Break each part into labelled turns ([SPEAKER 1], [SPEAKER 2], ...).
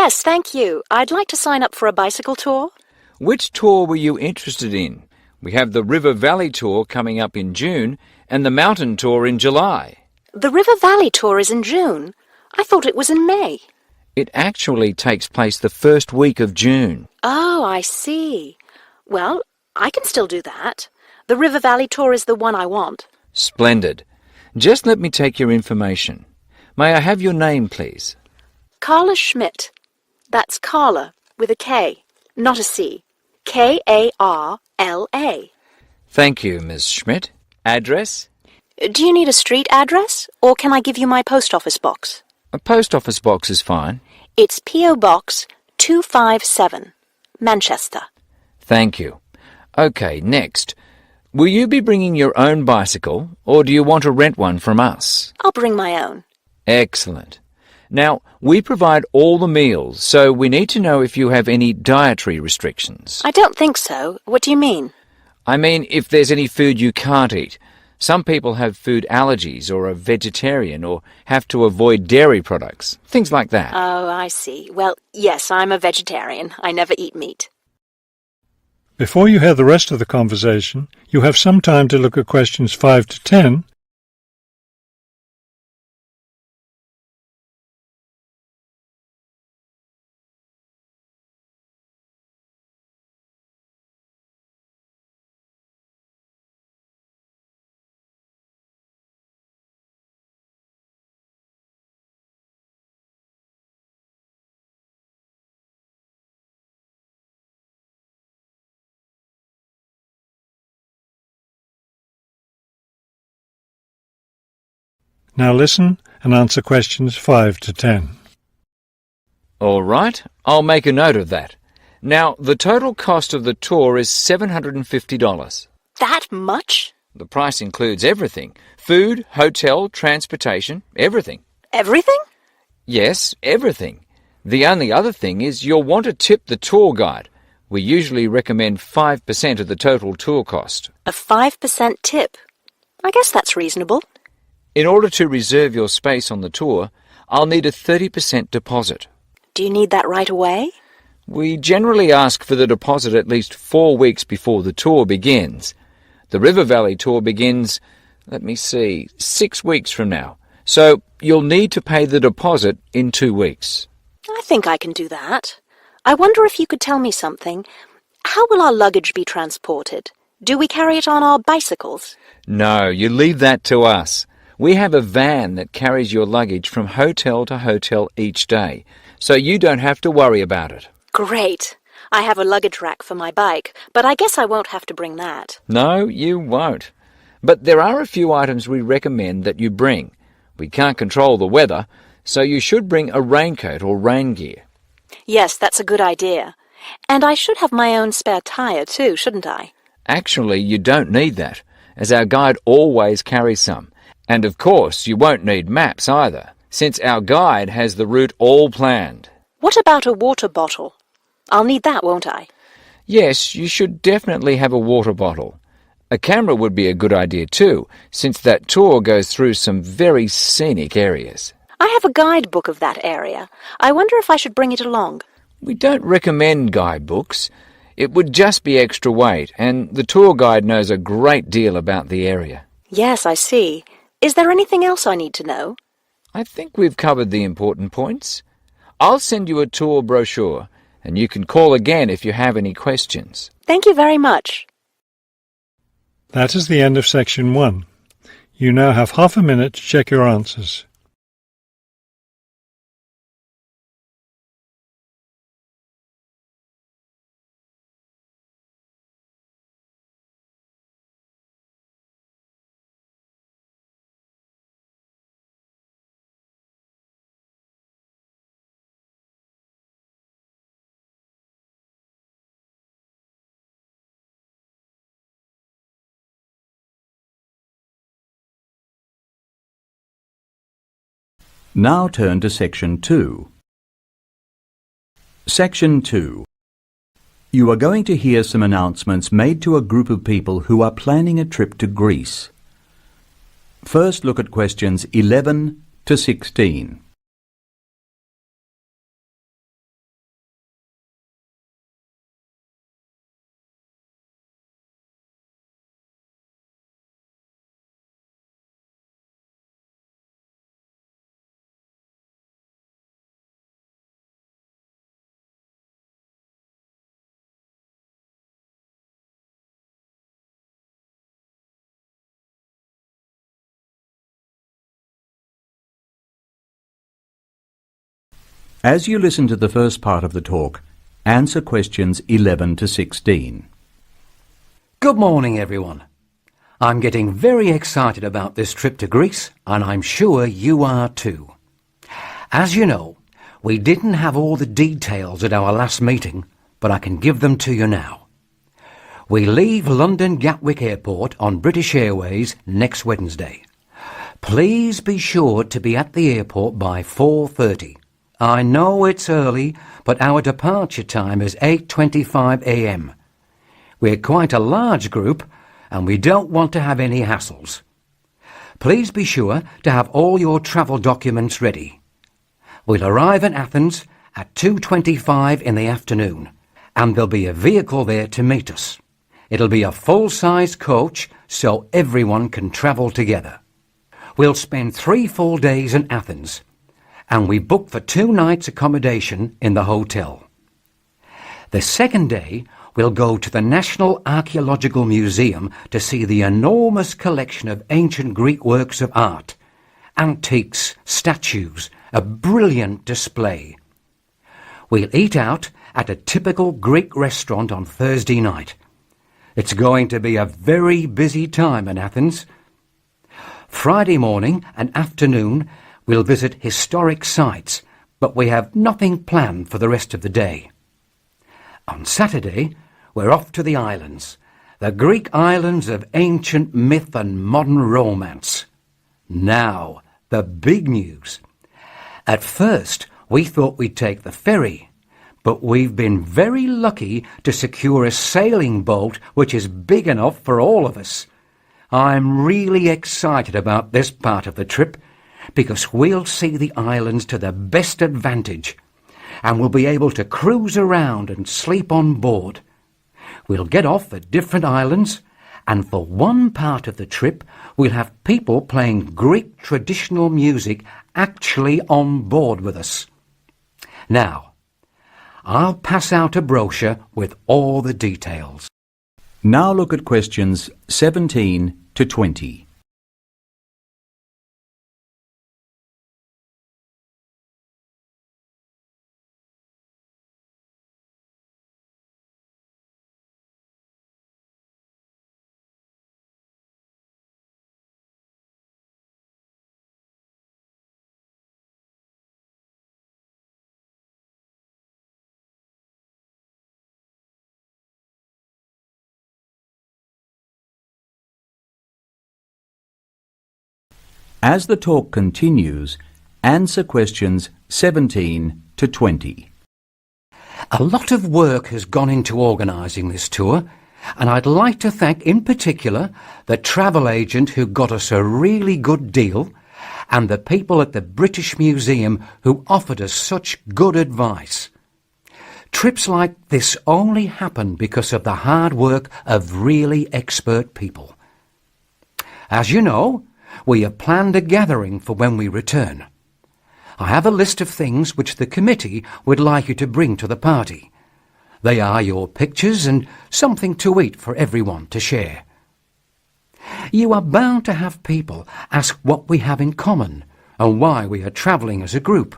[SPEAKER 1] Yes, thank you. I'd like to sign up for a bicycle tour.
[SPEAKER 2] Which tour were you interested in? We have the River Valley Tour coming up in June and the Mountain Tour in July.
[SPEAKER 1] The River Valley Tour is in June. I thought it was in May.
[SPEAKER 2] It actually takes place the first week of June.
[SPEAKER 1] Oh, I see. Well, I can still do that. The River Valley Tour is the one I want.
[SPEAKER 2] Splendid. Just let me take your information. May I have your name, please?
[SPEAKER 1] Carla Schmidt. That's Carla with a K, not a C. K-A-R-L-A.
[SPEAKER 2] Thank you, Miss Schmidt. Address?
[SPEAKER 1] Do you need a street address, or can I give you my post office box?
[SPEAKER 2] A post office box is fine.
[SPEAKER 1] It's P.O. Box 257, Manchester.
[SPEAKER 2] Thank you. OK, next. Will you be bringing your own bicycle, or do you want to rent one from us?
[SPEAKER 1] I'll bring my own.
[SPEAKER 2] Excellent. Now, we provide all the meals, so we need to know if you have any dietary restrictions.
[SPEAKER 1] I don't think so. What do you mean?
[SPEAKER 2] I mean, if there's any food you can't eat. Some people have food allergies or are vegetarian or have to avoid dairy products, things like that.
[SPEAKER 1] Oh, I see. Well, yes, I'm a vegetarian. I never eat meat.
[SPEAKER 3] Before you hear the rest of the conversation, you have some time to look at questions 5 to 10. Now listen and answer questions 5 to 10.
[SPEAKER 2] All right, I'll make a note of that. Now, the total cost of the tour is $750.
[SPEAKER 1] That much?
[SPEAKER 2] The price includes everything. Food, hotel, transportation, everything.
[SPEAKER 1] Everything?
[SPEAKER 2] Yes, everything. The only other thing is you'll want to tip the tour guide. We usually recommend 5% of the total tour cost.
[SPEAKER 1] A 5% tip. I guess that's reasonable.
[SPEAKER 2] In order to reserve your space on the tour, I'll need a 30% deposit.
[SPEAKER 1] Do you need that right away?
[SPEAKER 2] We generally ask for the deposit at least 4 weeks before the tour begins. The River Valley Tour begins, 6 weeks from now. So you'll need to pay the deposit in 2 weeks.
[SPEAKER 1] I think I can do that. I wonder if you could tell me something. How will our luggage be transported? Do we carry it on our bicycles?
[SPEAKER 2] No, you leave that to us. We have a van that carries your luggage from hotel to hotel each day, so you don't have to worry about it.
[SPEAKER 1] Great. I have a luggage rack for my bike, but I guess I won't have to bring that.
[SPEAKER 2] No, you won't. But there are a few items we recommend that you bring. We can't control the weather, so you should bring a raincoat or rain gear.
[SPEAKER 1] Yes, that's a good idea. And I should have my own spare tire too, shouldn't I?
[SPEAKER 2] Actually, you don't need that, as our guide always carries some. And of course, you won't need maps either, since our guide has the route all planned.
[SPEAKER 1] What about a water bottle? I'll need that, won't I?
[SPEAKER 2] Yes, you should definitely have a water bottle. A camera would be a good idea too, since that tour goes through some very scenic areas.
[SPEAKER 1] I have a guidebook of that area. I wonder if I should bring it along.
[SPEAKER 2] We don't recommend guidebooks. It would just be extra weight, and the tour guide knows a great deal about the area.
[SPEAKER 1] Yes, I see. Is there anything else I need to know?
[SPEAKER 2] I think we've covered the important points. I'll send you a tour brochure, and you can call again if you have any questions.
[SPEAKER 1] Thank you very much.
[SPEAKER 3] That is the end of section 1. You now have half a minute to check your answers.
[SPEAKER 4] Now turn to Section 2. Section 2. You are going to hear some announcements made to a group of people who are planning a trip to Greece. First, look at questions 11 to 16. As you listen to the first part of the talk, answer questions 11 to 16.
[SPEAKER 5] Good morning, everyone. I'm getting very excited about this trip to Greece, and I'm sure you are too. As you know, we didn't have all the details at our last meeting, but I can give them to you now. We leave London Gatwick Airport on British Airways next Wednesday. Please be sure to be at the airport by 4:30. I know it's early, but our departure time is 8:25 a.m. We're quite a large group, and we don't want to have any hassles. Please be sure to have all your travel documents ready. We'll arrive in Athens at 2:25 in the afternoon, and there'll be a vehicle there to meet us. It'll be a full-size coach, so everyone can travel together. We'll spend 3 full days in Athens, and we booked for 2 nights accommodation in the hotel. The second day, we'll go to the National Archaeological Museum to see the enormous collection of ancient Greek works of art, antiques, statues, a brilliant display. We'll eat out at a typical Greek restaurant on Thursday night. It's going to be a very busy time in Athens. Friday morning and afternoon, we'll visit historic sites, but we have nothing planned for the rest of the day. On Saturday, we're off to the islands, the Greek islands of ancient myth and modern romance. Now, the big news. At first, we thought we'd take the ferry, but we've been very lucky to secure a sailing boat which is big enough for all of us. I'm really excited about this part of the trip because we'll see the islands to the best advantage, and we'll be able to cruise around and sleep on board. We'll get off at different islands, and for one part of the trip we'll have people playing Greek traditional music actually on board with us. Now, I'll pass out a brochure with all the details.
[SPEAKER 4] Now look at questions 17 to 20. As the talk continues, answer questions 17 to 20.
[SPEAKER 5] A lot of work has gone into organising this tour, and I'd like to thank in particular the travel agent who got us a really good deal and the people at the British Museum who offered us such good advice. Trips like this only happen because of the hard work of really expert people. As you know, we have planned a gathering for when we return. I have a list of things which the committee would like you to bring to the party. They are your pictures and something to eat for everyone to share. You are bound to have people ask what we have in common and why we are travelling as a group.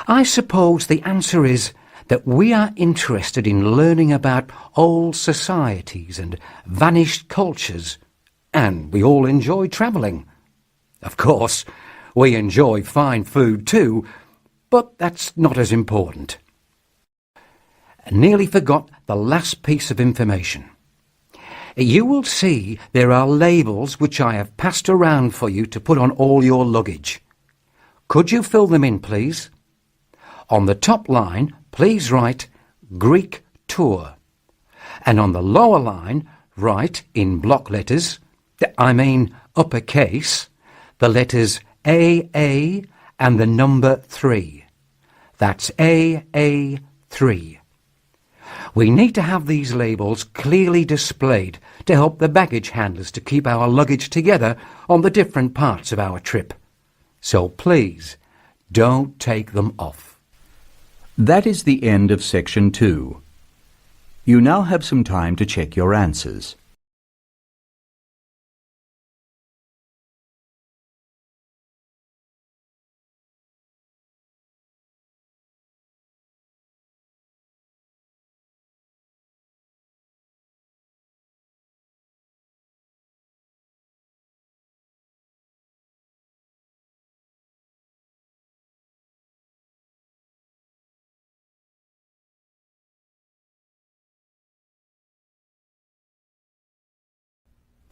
[SPEAKER 5] I suppose the answer is that we are interested in learning about old societies and vanished cultures, and we all enjoy travelling. Of course, we enjoy fine food too, but that's not as important. I nearly forgot the last piece of information. You will see there are labels which I have passed around for you to put on all your luggage. Could you fill them in, please? On the top line, please write Greek Tour. And on the lower line, write in block letters, uppercase, the letters AA and the number 3. That's AA3. We need to have these labels clearly displayed to help the baggage handlers to keep our luggage together on the different parts of our trip. So please, don't take them off.
[SPEAKER 4] That is the end of section 2. You now have some time to check your answers.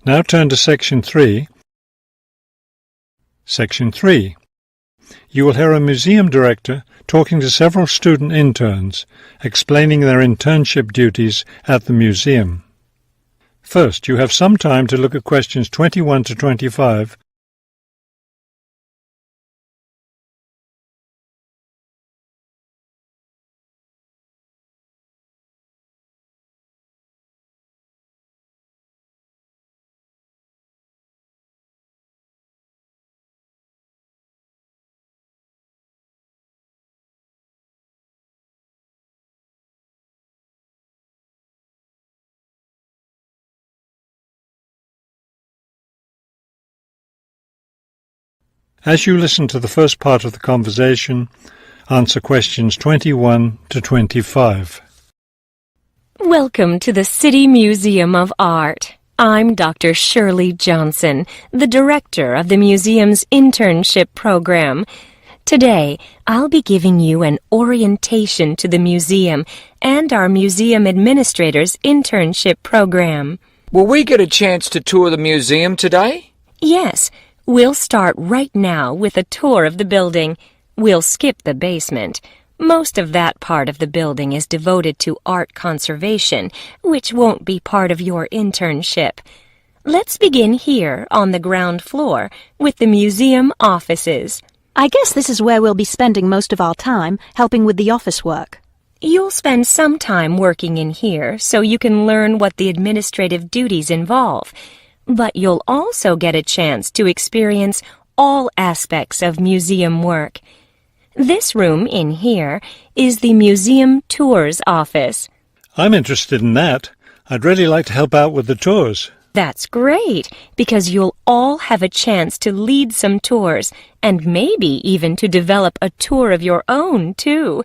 [SPEAKER 3] Now turn to Section 3. Section 3. You will hear a museum director talking to several student interns, explaining their internship duties at the museum. First, you have some time to look at questions 21 to 25. As you listen to the first part of the conversation, answer questions 21 to 25.
[SPEAKER 6] Welcome to the City Museum of Art. I'm Dr. Shirley Johnson, the director of the museum's internship program. Today, I'll be giving you an orientation to the museum and our museum administrator's internship program.
[SPEAKER 2] Will we get a chance to tour the museum today?
[SPEAKER 6] Yes, we'll start right now with a tour of the building. We'll skip the basement. Most of that part of the building is devoted to art conservation, which won't be part of your internship. Let's begin here on the ground floor with the museum offices.
[SPEAKER 1] I guess this is where we'll be spending most of our time, helping with the office work.
[SPEAKER 6] You'll spend some time working in here so you can learn what the administrative duties involve. But you'll also get a chance to experience all aspects of museum work. This room in here is the Museum Tours office.
[SPEAKER 3] I'm interested in that. I'd really like to help out with the tours.
[SPEAKER 6] That's great, because you'll all have a chance to lead some tours and maybe even to develop a tour of your own, too.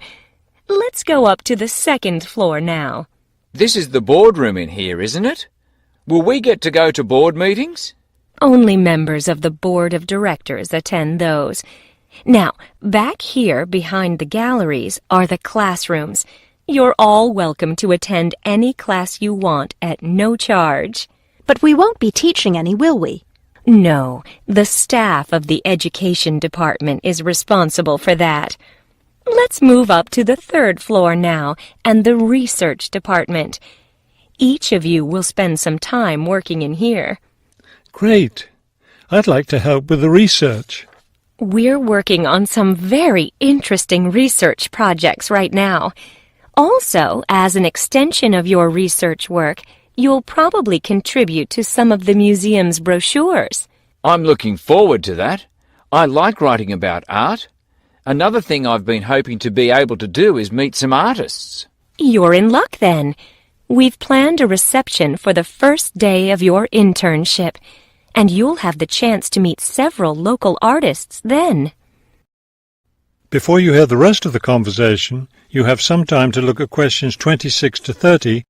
[SPEAKER 6] Let's go up to the second floor now.
[SPEAKER 2] This is the boardroom in here, isn't it? Will we get to go to board meetings?
[SPEAKER 6] Only members of the board of directors attend those. Now, back here behind the galleries are the classrooms. You're all welcome to attend any class you want at no charge.
[SPEAKER 1] But we won't be teaching any, will we?
[SPEAKER 6] No, the staff of the education department is responsible for that. Let's move up to the third floor now and the research department. Each of you will spend some time working in here.
[SPEAKER 3] Great. I'd like to help with the research.
[SPEAKER 6] We're working on some very interesting research projects right now. Also, as an extension of your research work, you'll probably contribute to some of the museum's brochures.
[SPEAKER 2] I'm looking forward to that. I like writing about art. Another thing I've been hoping to be able to do is meet some artists.
[SPEAKER 6] You're in luck then. We've planned a reception for the first day of your internship, and you'll have the chance to meet several local artists then.
[SPEAKER 3] Before you hear the rest of the conversation, you have some time to look at questions 26 to 30.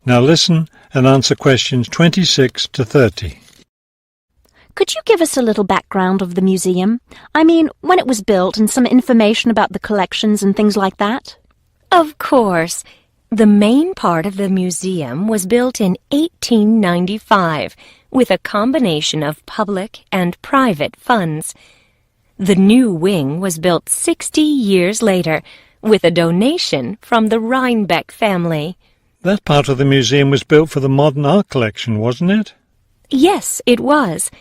[SPEAKER 3] Now listen and answer questions 26 to 30.
[SPEAKER 1] Could you give us a little background of the museum? I mean, when it was built and some information about the collections and things like that?
[SPEAKER 6] Of course. The main part of the museum was built in 1895 with a combination of public and private funds. The new wing was built 60 years later with a donation from the Rhinebeck family.
[SPEAKER 3] That part of the museum was built for the modern art collection, wasn't it?
[SPEAKER 6] Yes, it was.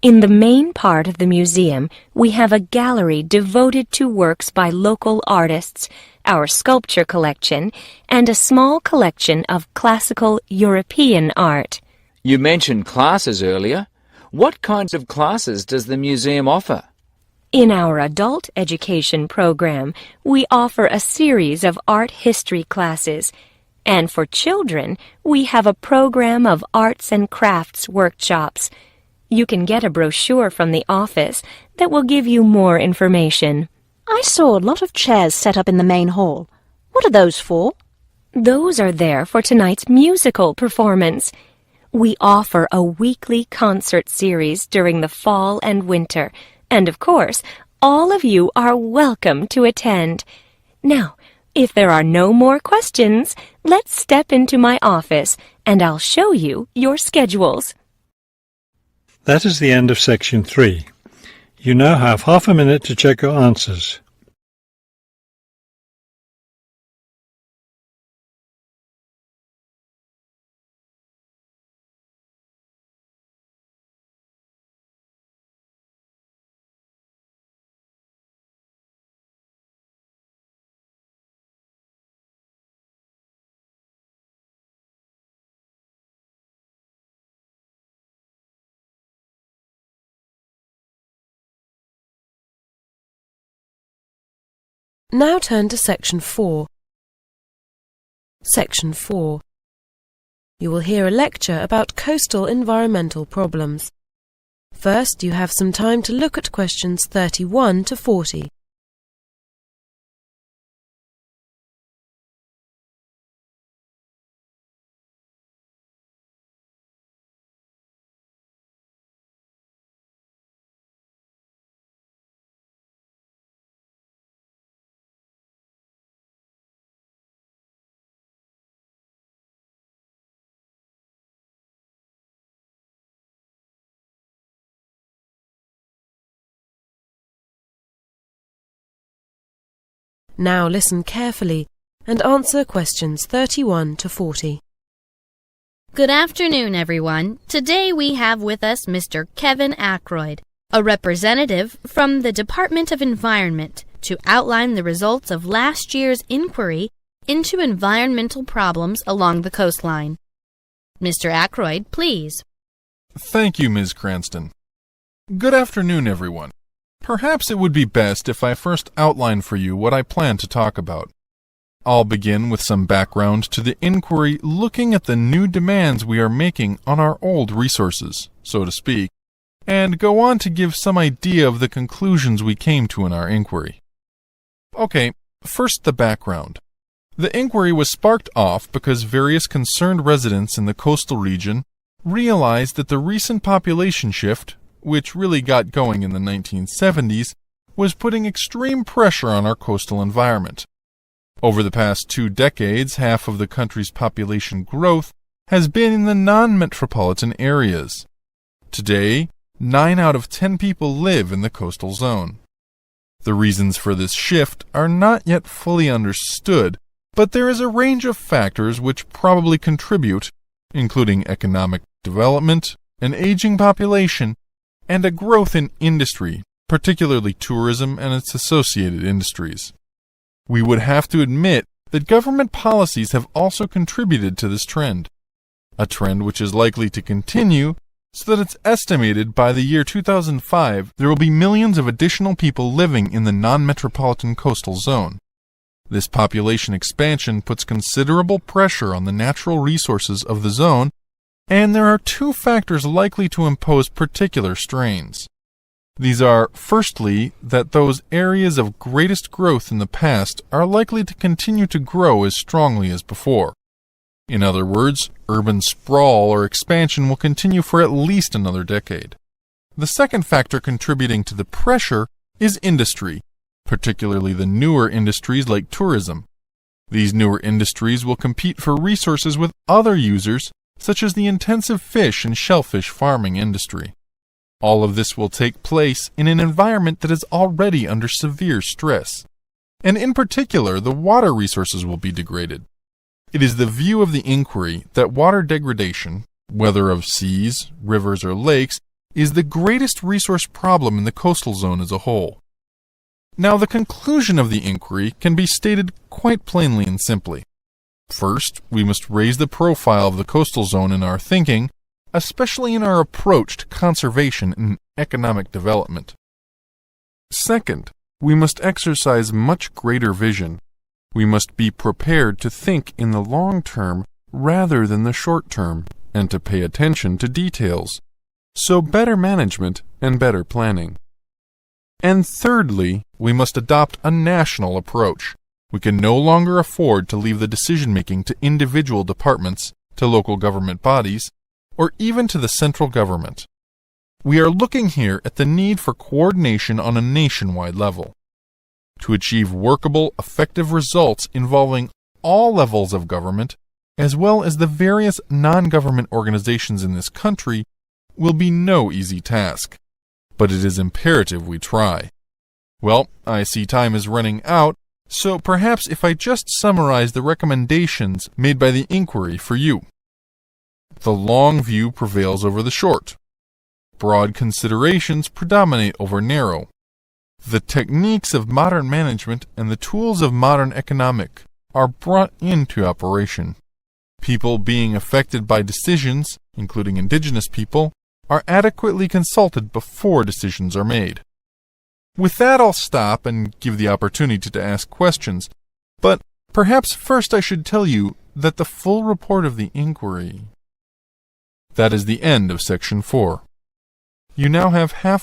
[SPEAKER 6] In the main part of the museum, we have a gallery devoted to works by local artists, our sculpture collection, and a small collection of classical European art.
[SPEAKER 2] You mentioned classes earlier. What kinds of classes does the museum offer?
[SPEAKER 6] In our adult education program, we offer a series of art history classes, And for children, we have a program of arts and crafts workshops. You can get a brochure from the office that will give you more information.
[SPEAKER 1] I saw a lot of chairs set up in the main hall. What are those for?
[SPEAKER 6] Those are there for tonight's musical performance. We offer a weekly concert series during the fall and winter, and of course, all of you are welcome to attend. Now, if there are no more questions, let's step into my office, and I'll show you your schedules.
[SPEAKER 3] That is the end of section 3. You now have half a minute to check your answers.
[SPEAKER 7] Now turn to Section 4. Section 4. You will hear a lecture about coastal environmental problems. First, you have some time to look at questions 31 to 40. Now listen carefully and answer questions 31 to 40.
[SPEAKER 8] Good afternoon, everyone. Today we have with us Mr. Kevin Ackroyd, a representative from the Department of Environment, to outline the results of last year's inquiry into environmental problems along the coastline. Mr. Ackroyd, please.
[SPEAKER 9] Thank you, Ms. Cranston. Good afternoon, everyone. Perhaps it would be best if I first outline for you what I plan to talk about. I'll begin with some background to the inquiry looking at the new demands we are making on our old resources, so to speak, and go on to give some idea of the conclusions we came to in our inquiry. Okay, first the background. The inquiry was sparked off because various concerned residents in the coastal region realized that the recent population shift, which really got going in the 1970s, was putting extreme pressure on our coastal environment. Over the past 2 decades, half of the country's population growth has been in the non-metropolitan areas. Today, 9 out of 10 people live in the coastal zone. The reasons for this shift are not yet fully understood, but there is a range of factors which probably contribute, including economic development, an aging population, and a growth in industry, particularly tourism and its associated industries. We would have to admit that government policies have also contributed to this trend, a trend which is likely to continue, so that it's estimated by the year 2005 there will be millions of additional people living in the non-metropolitan coastal zone. This population expansion puts considerable pressure on the natural resources of the zone, and there are 2 factors likely to impose particular strains. These are, firstly, that those areas of greatest growth in the past are likely to continue to grow as strongly as before. In other words, urban sprawl or expansion will continue for at least another decade. The second factor contributing to the pressure is industry, particularly the newer industries like tourism. These newer industries will compete for resources with other users, such as the intensive fish and shellfish farming industry. All of this will take place in an environment that is already under severe stress. And in particular, the water resources will be degraded. It is the view of the inquiry that water degradation, whether of seas, rivers, or lakes, is the greatest resource problem in the coastal zone as a whole. Now, the conclusion of the inquiry can be stated quite plainly and simply. First, we must raise the profile of the coastal zone in our thinking, especially in our approach to conservation and economic development. Second, we must exercise much greater vision. We must be prepared to think in the long term rather than the short term, and to pay attention to details. So better management and better planning. And thirdly, we must adopt a national approach. We can no longer afford to leave the decision-making to individual departments, to local government bodies, or even to the central government. We are looking here at the need for coordination on a nationwide level. To achieve workable, effective results involving all levels of government, as well as the various non-government organizations in this country, will be no easy task. But it is imperative we try. Well, I see time is running out, so perhaps if I just summarize the recommendations made by the inquiry for you. The long view prevails over the short. Broad considerations predominate over narrow. The techniques of modern management and the tools of modern economic are brought into operation. People being affected by decisions, including indigenous people, are adequately consulted before decisions are made. With that, I'll stop and give the opportunity to ask questions, but perhaps first I should tell you that the full report of the inquiry. That is the end of Section 4. You now have half